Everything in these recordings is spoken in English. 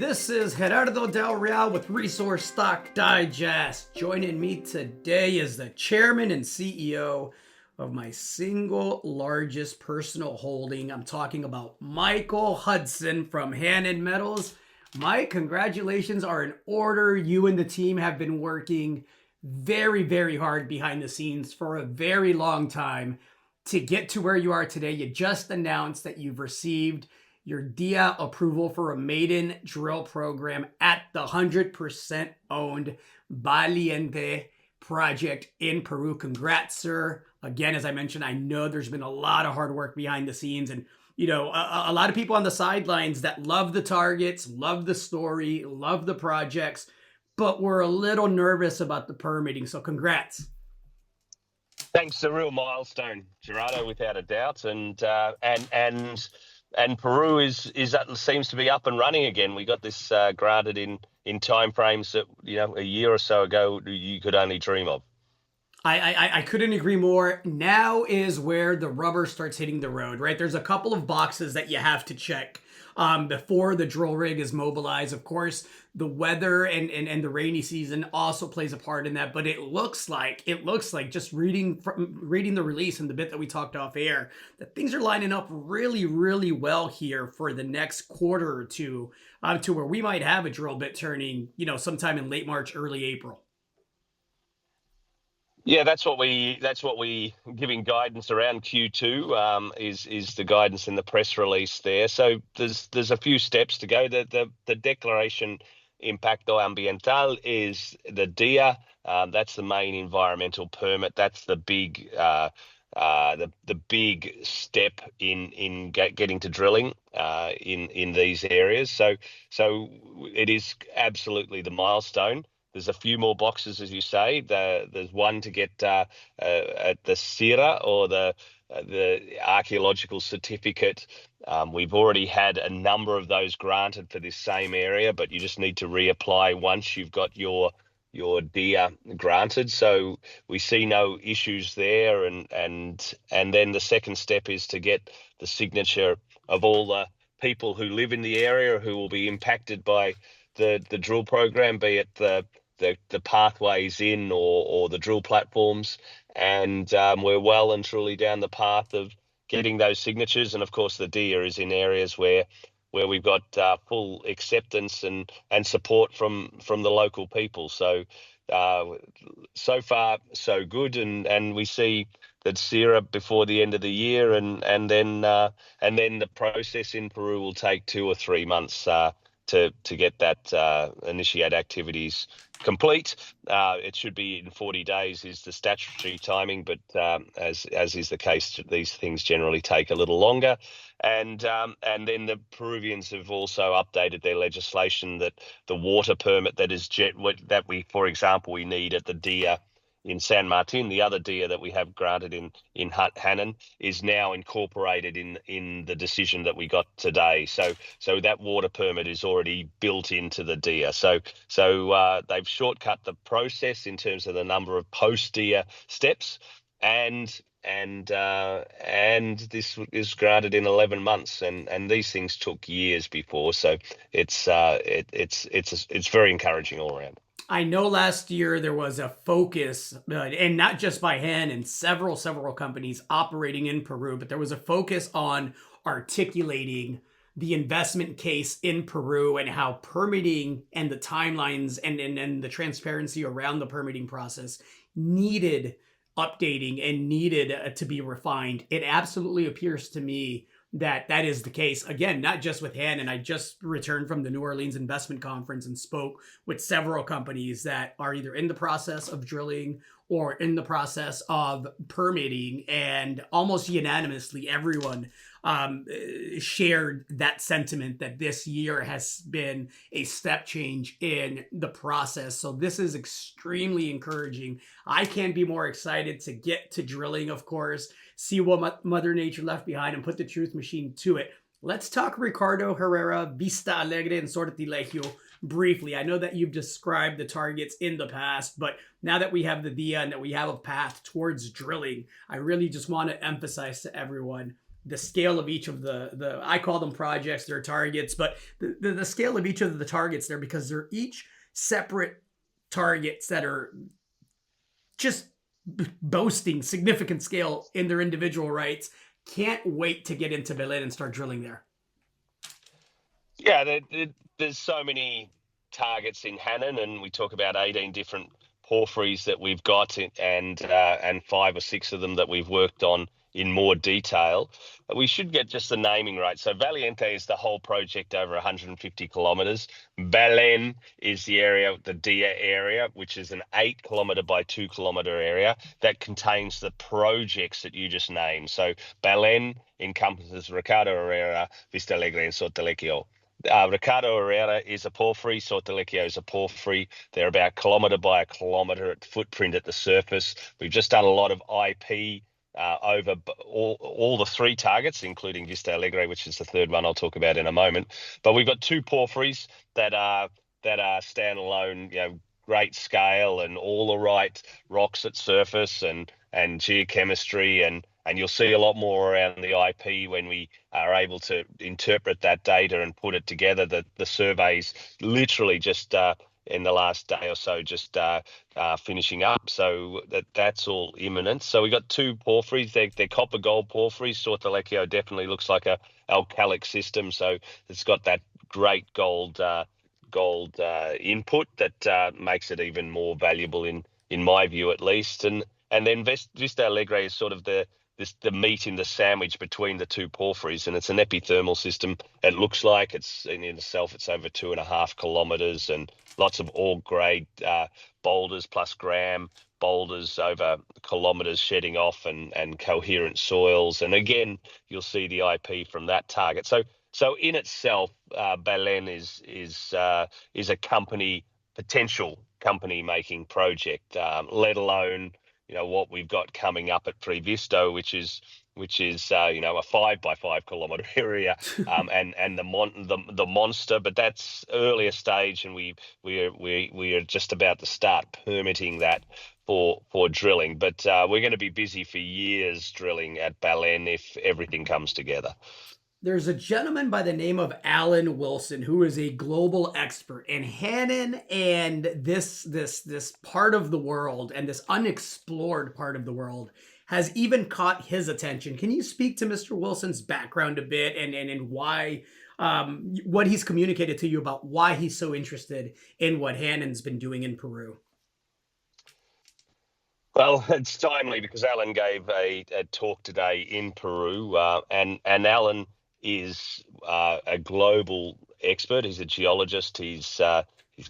This is Gerardo Del Real with Resource Stock Digest. Joining me today is the chairman and CEO of my single largest personal holding. I'm talking about Michael Hudson from Hannan Metals. Mike, congratulations are in order. You and the team have been working very, very hard behind the scenes for a very long time to get to where you are today. You just announced that you've received your DIA approval for a maiden drill program at the 100% owned Valiente project in Peru. Congrats, sir. Again, as I mentioned, I know there's been a lot of hard work behind the scenes, and a lot of people on the sidelines that love the targets, love the story, love the projects, but we're a little nervous about the permitting. So congrats. Thanks, a real milestone, Gerardo, without a doubt, and Peru seems to be up and running again. We got this granted in timeframes that a year or so ago you could only dream of. I couldn't agree more. Now is where the rubber starts hitting the road, right? There's a couple of boxes that you have to check before the drill rig is mobilized. Of course, the weather and the rainy season also plays a part in that. But it looks like just reading the release and the bit that we talked off air, that things are lining up really, really well here for the next quarter or two, to where we might have a drill bit turning, sometime in late March, early April. Yeah, that's what we giving guidance around Q2 is the guidance in the press release there. So there's a few steps to go. The declaration impacto ambiental is the DIA. That's the main environmental permit. That's the big big step in getting to drilling in these areas. So it is absolutely the milestone. There's a few more boxes, as you say. There's one to get at the CIRA, or the archaeological certificate. We've already had a number of those granted for this same area, but you just need to reapply once you've got your DIA granted. So we see no issues there, and then the second step is to get the signature of all the people who live in the area who will be impacted by the drill program, be it the pathways in or the drill platforms, and we're well and truly down the path of getting those signatures. And of course, the DIA is in areas where we've got full acceptance and support from the local people. So so far so good, and we see that CIRA before the end of the year, and then the process in Peru will take 2 or 3 months to get that initiate activities complete. It should be in 40 days is the statutory timing, but as is the case, these things generally take a little longer. And then the Peruvians have also updated their legislation that the water permit that we, for example, we need at the DIA in San Martin, the other DIA that we have granted in Hannan, is now incorporated in the decision that we got today. So that water permit is already built into the DIA. So they've shortcut the process in terms of the number of post-DIA steps, and this is granted in 11 months, and these things took years before. So it's very encouraging all around. I know last year there was a focus, and not just by Hannan and several companies operating in Peru, but there was a focus on articulating the investment case in Peru and how permitting and the timelines and the transparency around the permitting process needed updating and needed to be refined. It absolutely appears to me that is the case. Again, not just with Hannan. I just returned from the New Orleans Investment Conference and spoke with several companies that are either in the process of drilling or in the process of permitting, and almost unanimously everyone shared that sentiment that this year has been a step change in the process. So this is extremely encouraging. I can't be more excited to get to drilling, of course, see what Mother Nature left behind and put the truth machine to it. Let's talk Ricardo Herrera, Vista Alegre, and Sortilegio briefly. I know that you've described the targets in the past, but now that we have the DIA and that we have a path towards drilling, I really just want to emphasize to everyone, the scale of each of the I call them projects, they're targets, but the scale of each of the targets there, because they're each separate targets that are just boasting significant scale in their individual rights. Can't wait to get into Berlin and start drilling there. Yeah, there's so many targets in Hannan, and we talk about 18 different porphyries that we've got, and 5 or 6 of them that we've worked on in more detail. We should get just the naming right. So Valiente is the whole project over 150 kilometers. Belen is the area, the Dia area, which is an 8 kilometer by 2 kilometer area that contains the projects that you just named. So Belen encompasses Ricardo Herrera, Vista Alegre, and Sotolecchio. Ricardo Herrera is a porphyry. Sortilecchio is a porphyry. They're about kilometre by a kilometre at footprint at the surface. We've just done a lot of IP over all the 3 targets, including Vista Alegre, which is the third one I'll talk about in a moment. But we've got 2 porphyries that are standalone, great scale and all the right rocks at surface and geochemistry, and you'll see a lot more around the IP when we are able to interpret that data and put it together. The surveys literally just in the last day or so just finishing up, so that's all imminent. So we got 2 porphyries. They're copper gold porphyries. Sortilecchio definitely looks like a alkalic system, so it's got that great gold input that makes it even more valuable in my view, at least. And then Vista Alegre is sort of the meat in the sandwich between the 2 porphyries, and it's an epithermal system. It looks like it's in itself, it's over 2.5 kilometers, and lots of ore grade boulders plus gram boulders over kilometers shedding off, and coherent soils. And again, you'll see the IP from that target. So in itself, Belen is a potential company making project, let alone what we've got coming up at Previsto, which is a 5 by 5 kilometer area, and the monster. But that's earlier stage, and we are just about to start permitting that for drilling. But we're going to be busy for years drilling at Belen if everything comes together. There's a gentleman by the name of Alan Wilson who is a global expert in Hannan and this part of the world, and this unexplored part of the world has even caught his attention. Can you speak to Mr. Wilson's background a bit, and why what he's communicated to you about why he's so interested in what Hannan's been doing in Peru? Well, it's timely because Alan gave a talk today in Peru, and Alan is a global expert. He's a geologist. He's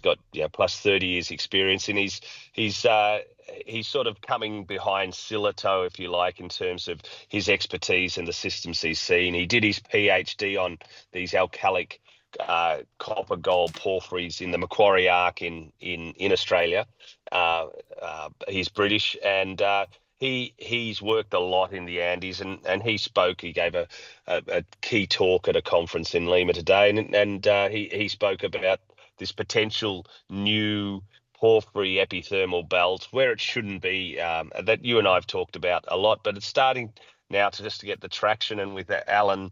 got plus 30 years experience, and he's sort of coming behind Silito, if you like, in terms of his expertise and the systems he's seen. He did his PhD on these alkalic copper gold porphyries in the Macquarie Arc in Australia. He's British, and he's worked a lot in the Andes, and he gave a key talk at a conference in Lima today, and he spoke about this potential new porphyry epithermal belt where it shouldn't be, that you and I have talked about a lot, but it's starting now to get the traction. And with Alan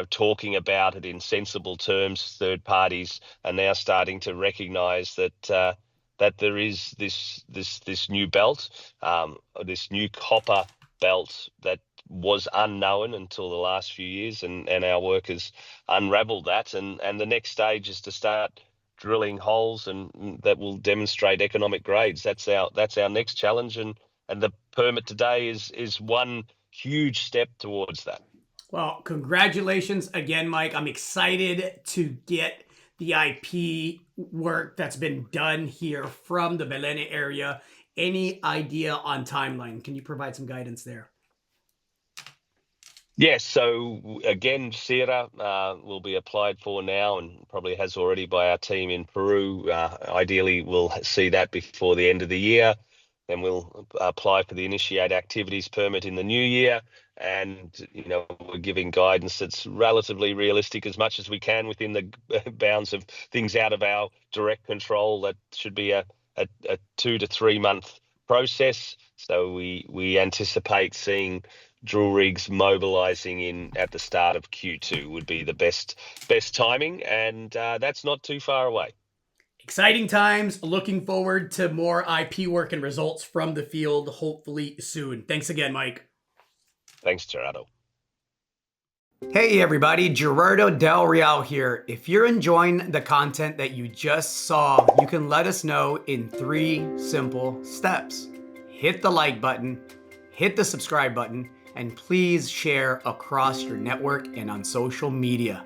talking about it in sensible terms, third parties are now starting to recognize that there is this new belt, this new copper belt that was unknown until the last few years, and our work has unraveled that. And the next stage is to start drilling holes and that will demonstrate economic grades. That's our next challenge, and the permit today is one huge step towards that. Well, congratulations again, Mike. I'm excited to get the IP work that's been done here from the Valiente area. Any idea on timeline? Can you provide some guidance there? Yes, so again, Sierra will be applied for now, and probably has already by our team in Peru. Ideally, we'll see that before the end of the year. Then we'll apply for the initiate activities permit in the new year. And, we're giving guidance that's relatively realistic as much as we can within the bounds of things out of our direct control. That should be a 2 to 3 month process. So we anticipate seeing drill rigs mobilizing in at the start of Q2 would be the best timing, and that's not too far away. Exciting times. Looking forward to more IP work and results from the field, hopefully soon. Thanks again, Mike. Thanks, Gerardo. Hey everybody, Gerardo Del Real here. If you're enjoying the content that you just saw, you can let us know in 3 simple steps. Hit the like button, hit the subscribe button, and please share across your network and on social media.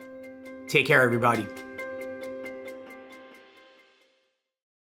Take care, everybody.